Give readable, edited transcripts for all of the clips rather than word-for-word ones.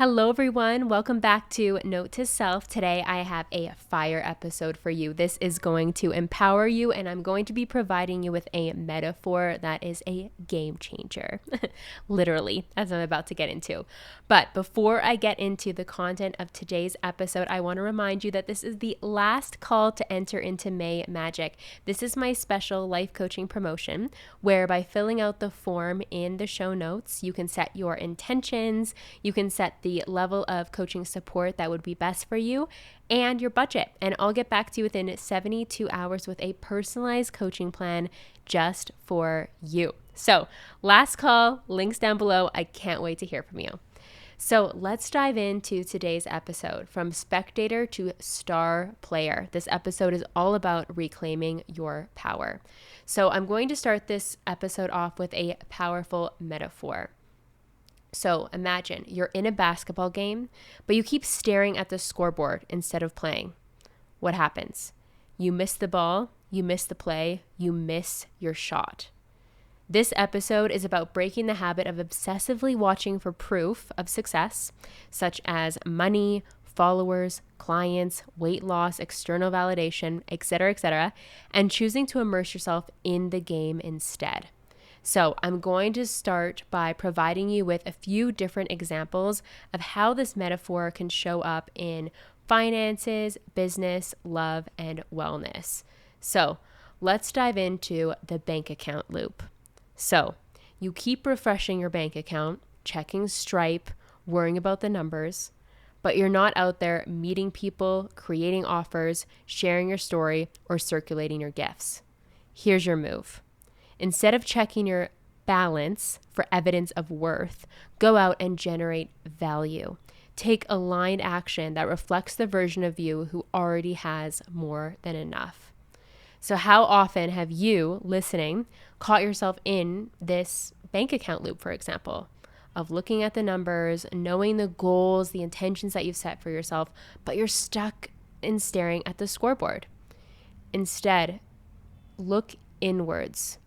Hello, everyone. Welcome back to Note to Self. Today, I have a fire episode for you. This is going to empower you, and I'm going to be providing you with a metaphor that is a game changer, literally, as I'm about to get into. But before I get into the content of today's episode, I want to remind you that this is the last call to enter into May Magic. This is my special life coaching promotion, where by filling out the form in the show notes, you can set your intentions, you can set the level of coaching support that would be best for you and your budget. And I'll get back to you within 72 hours with a personalized coaching plan just for you. So last call, links down below. I can't wait to hear from you. So let's dive into today's episode, from spectator to star player. This episode is all about reclaiming your power. So I'm going to start this episode off with a powerful metaphor. So imagine you're in a basketball game, but you keep staring at the scoreboard instead of playing. What happens? You miss the ball, you miss the play, you miss your shot. This episode is about breaking the habit of obsessively watching for proof of success, such as money, followers, clients, weight loss, external validation, etc., and choosing to immerse yourself in the game instead. So I'm going to start by providing you with a few different examples of how this metaphor can show up in finances, business, love, and wellness. So let's dive into the bank account loop. So you keep refreshing your bank account, checking Stripe, worrying about the numbers, but you're not out there meeting people, creating offers, sharing your story, or circulating your gifts. Here's your move. Instead of checking your balance for evidence of worth, go out and generate value. Take aligned action that reflects the version of you who already has more than enough. So how often have you, listening, caught yourself in this bank account loop, for example, of looking at the numbers, knowing the goals, the intentions that you've set for yourself, but you're stuck in staring at the scoreboard? Instead, look inwards.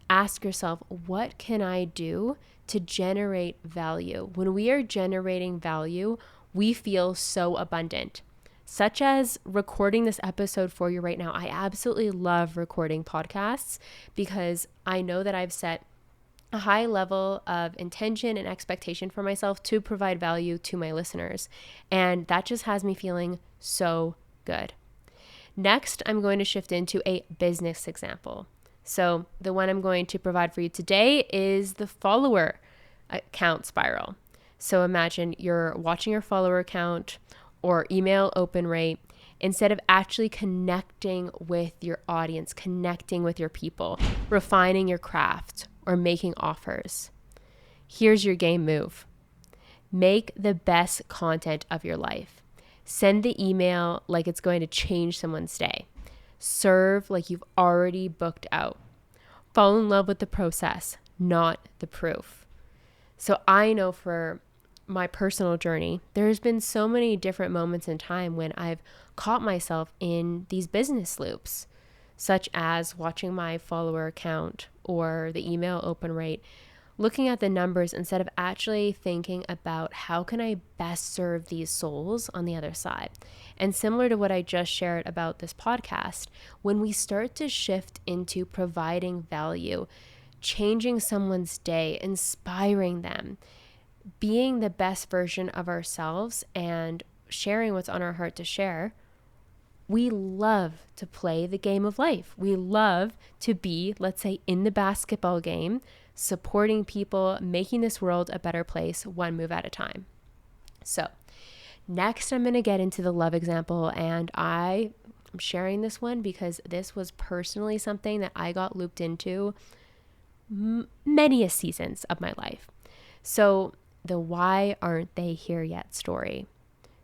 Ask yourself, what can I do to generate value? When we are generating value, we feel so abundant, such as recording this episode for you right now. I absolutely love recording podcasts because I know that I've set a high level of intention and expectation for myself to provide value to my listeners. And that just has me feeling so good. Next, I'm going to shift into a business example. So the one I'm going to provide for you today is the follower account spiral. So imagine you're watching your follower count or email open rate instead of actually connecting with your audience, connecting with your people, refining your craft, or making offers. Here's your game move. Make the best content of your life. Send the email like it's going to change someone's day. Serve like you've already booked out. Fall in love with the process, not the proof. So I know for my personal journey, there's been so many different moments in time when I've caught myself in these business loops, such as watching my follower count or the email open rate, looking at the numbers instead of actually thinking about how can I best serve these souls on the other side. And similar to what I just shared about this podcast, when we start to shift into providing value, changing someone's day, inspiring them, being the best version of ourselves and sharing what's on our heart to share, we love to play the game of life. We love to be, let's say, in the basketball game, supporting people, making this world a better place, one move at a time. So next, I'm going to get into the love example, and I'm sharing this one because this was personally something that I got looped into many seasons of my life. So the why aren't they here yet story.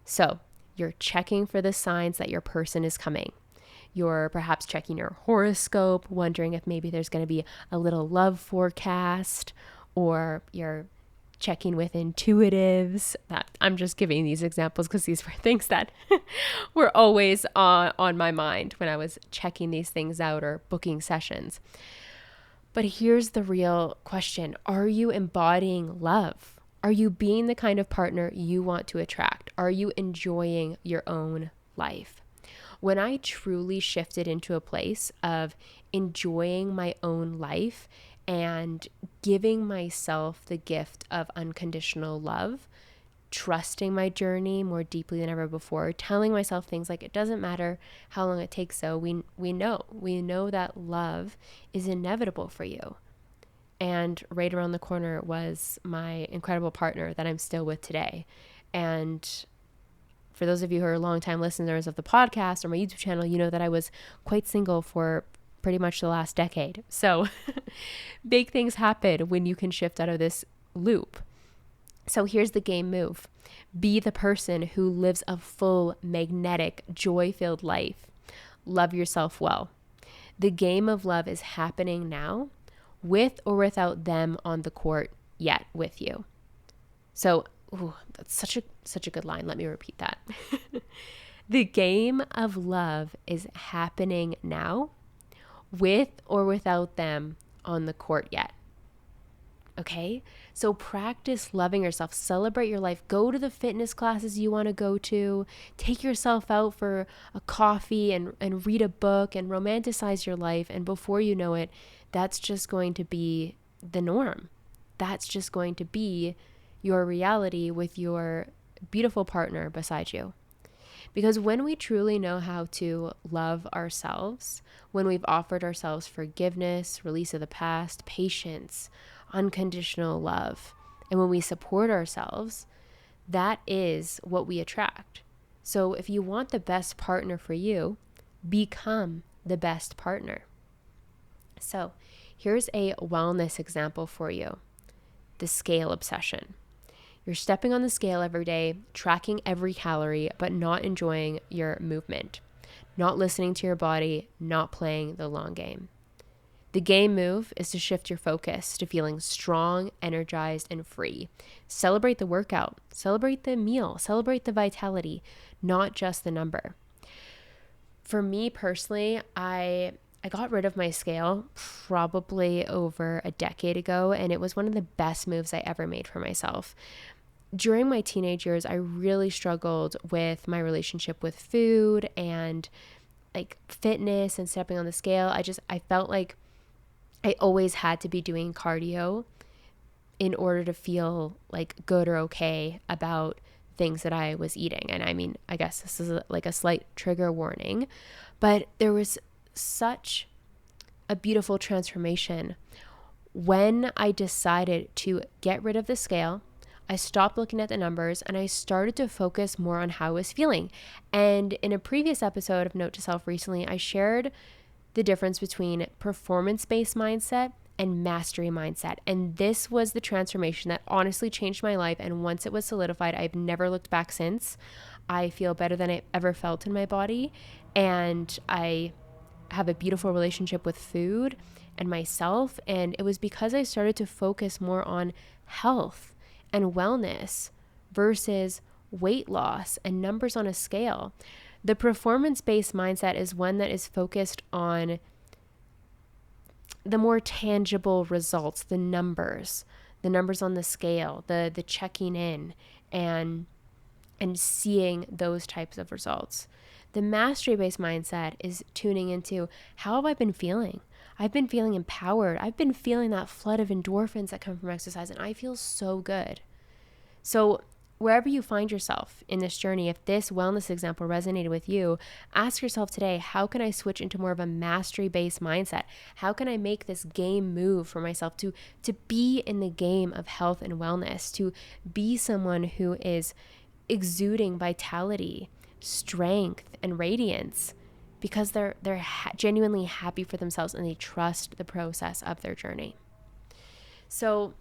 So you're checking for the signs that your person is coming. You're perhaps checking your horoscope, wondering if maybe there's going to be a little love forecast, or you're checking with intuitives. I'm just giving these examples because these were things that were always on my mind when I was checking these things out or booking sessions. But here's the real question. Are you embodying love? Are you being the kind of partner you want to attract? Are you enjoying your own life? When I truly shifted into a place of enjoying my own life and giving myself the gift of unconditional love, trusting my journey more deeply than ever before, telling myself things like it doesn't matter how long it takes, so we know that love is inevitable for you. And right around the corner was my incredible partner that I'm still with today. And for those of you who are longtime listeners of the podcast or my YouTube channel, you know that I was quite single for pretty much the last decade. So big things happen when you can shift out of this loop. So here's the game move. Be the person who lives a full, magnetic, joy-filled life. Love yourself well. The game of love is happening now, with or without them on the court yet with you. So, that's such a good line. Let me repeat that. The game of love is happening now, with or without them on the court yet. Okay? So practice loving yourself. Celebrate your life. Go to the fitness classes you want to go to. Take yourself out for a coffee and read a book and romanticize your life. And before you know it, that's just going to be the norm. That's just going to be your reality with your beautiful partner beside you. Because when we truly know how to love ourselves, when we've offered ourselves forgiveness, release of the past, patience, unconditional love, and when we support ourselves, that is what we attract. So if you want the best partner for you, become the best partner. So here's a wellness example for you. The scale obsession. You're stepping on the scale every day, tracking every calorie, but not enjoying your movement, not listening to your body, not playing the long game. The game move is to shift your focus to feeling strong, energized, and free. Celebrate the workout, celebrate the meal, celebrate the vitality, not just the number. For me personally, I got rid of my scale probably over a decade ago, and it was one of the best moves I ever made for myself. During my teenage years, I really struggled with my relationship with food and like fitness and stepping on the scale. I felt like I always had to be doing cardio in order to feel like good or okay about things that I was eating. And I mean, I guess this is like a slight trigger warning, but there was such a beautiful transformation when I decided to get rid of the scale. I stopped looking at the numbers and I started to focus more on how I was feeling. And in a previous episode of Note to Self recently, I shared the difference between performance-based mindset and mastery mindset. And this was the transformation that honestly changed my life. And once it was solidified, I've never looked back since. I feel better than I ever felt in my body. And I have a beautiful relationship with food and myself. And it was because I started to focus more on health and wellness versus weight loss and numbers on a scale. The performance-based mindset is one that is focused on the more tangible results, the numbers on the scale, the checking in and seeing those types of results. The mastery-based mindset is tuning into, how have I been feeling? I've been feeling empowered. I've been feeling that flood of endorphins that come from exercise, and I feel so good. So wherever you find yourself in this journey, if this wellness example resonated with you, ask yourself today, how can I switch into more of a mastery-based mindset? How can I make this game move for myself to be in the game of health and wellness, to be someone who is exuding vitality, strength, and radiance, because they're genuinely happy for themselves and they trust the process of their journey. So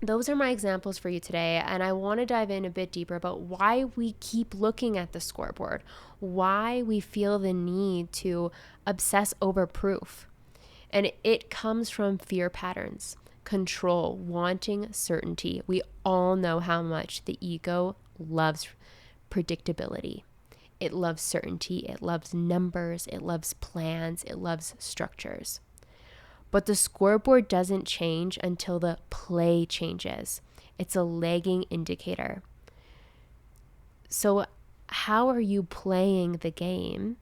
those are my examples for you today, and I want to dive in a bit deeper about why we keep looking at the scoreboard, why we feel the need to obsess over proof. And it comes from fear patterns, control, wanting certainty. We all know how much the ego loves predictability. It loves certainty, it loves numbers, it loves plans, it loves structures. But the scoreboard doesn't change until the play changes. It's a lagging indicator. So how are you playing the game?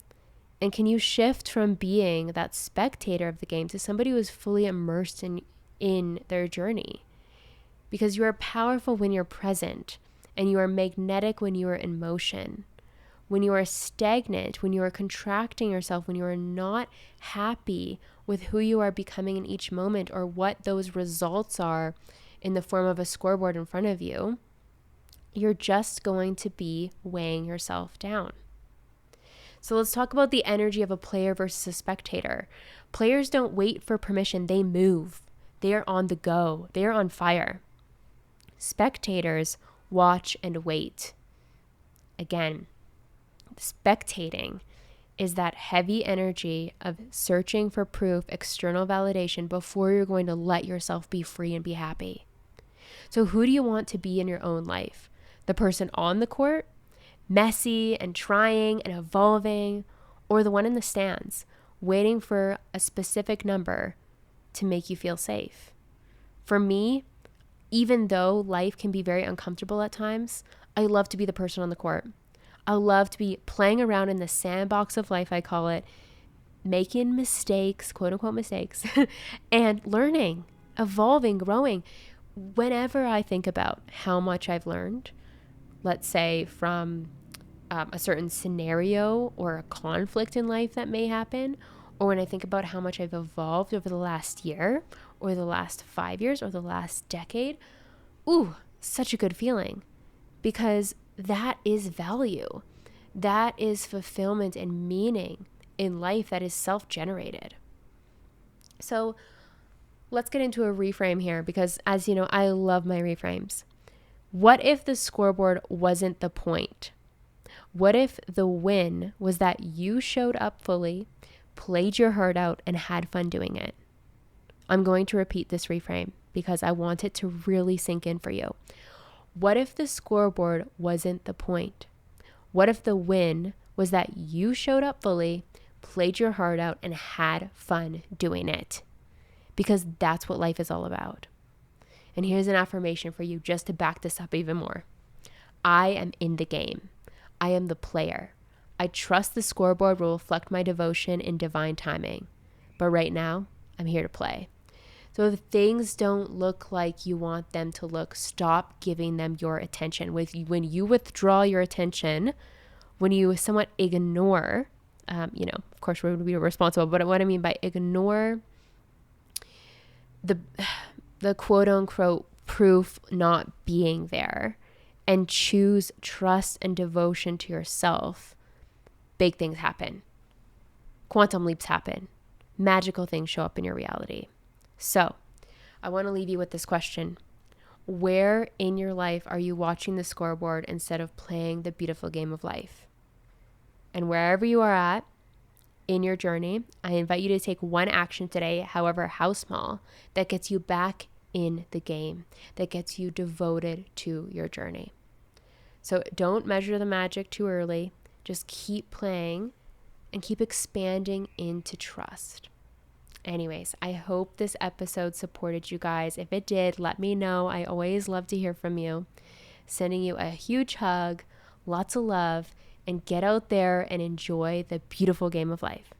And can you shift from being that spectator of the game to somebody who is fully immersed in their journey? Because you are powerful when you're present, and you are magnetic when you are in motion. When you are stagnant, when you are contracting yourself, when you are not happy with who you are becoming in each moment or what those results are in the form of a scoreboard in front of you, you're just going to be weighing yourself down. So let's talk about the energy of a player versus a spectator. Players don't wait for permission, they move. They are on the go. They are on fire. Spectators watch and wait. Again, spectating is that heavy energy of searching for proof, external validation before you're going to let yourself be free and be happy. So who do you want to be in your own life? The person on the court, messy and trying and evolving, or the one in the stands, waiting for a specific number to make you feel safe? For me, even though life can be very uncomfortable at times, I love to be the person on the court. I love to be playing around in the sandbox of life, I call it, making mistakes, quote unquote mistakes, and learning, evolving, growing. Whenever I think about how much I've learned, let's say from a certain scenario or a conflict in life that may happen, or when I think about how much I've evolved over the last year or the last 5 years or the last decade, ooh, such a good feeling, because that is value. That is fulfillment and meaning in life that is self-generated. So let's get into a reframe here, because as you know, I love my reframes. What if the scoreboard wasn't the point? What if the win was that you showed up fully, played your heart out, and had fun doing it? I'm going to repeat this reframe because I want it to really sink in for you. What if the scoreboard wasn't the point? What if the win was that you showed up fully, played your heart out, and had fun doing it? Because that's what life is all about. And here's an affirmation for you just to back this up even more. I am in the game. I am the player. I trust the scoreboard will reflect my devotion in divine timing. But right now, I'm here to play. So if things don't look like you want them to look, stop giving them your attention. When you withdraw your attention, when you somewhat ignore, of course we're going to be responsible, but what I mean by ignore the quote unquote proof not being there, and choose trust and devotion to yourself, big things happen. Quantum leaps happen. Magical things show up in your reality. So I want to leave you with this question. Where in your life are you watching the scoreboard instead of playing the beautiful game of life? And wherever you are at in your journey, I invite you to take one action today, however how small, that gets you back in the game, that gets you devoted to your journey. So don't measure the magic too early. Just keep playing and keep expanding into trust. Anyways, I hope this episode supported you guys. If it did, let me know. I always love to hear from you. Sending you a huge hug, lots of love, and get out there and enjoy the beautiful game of life.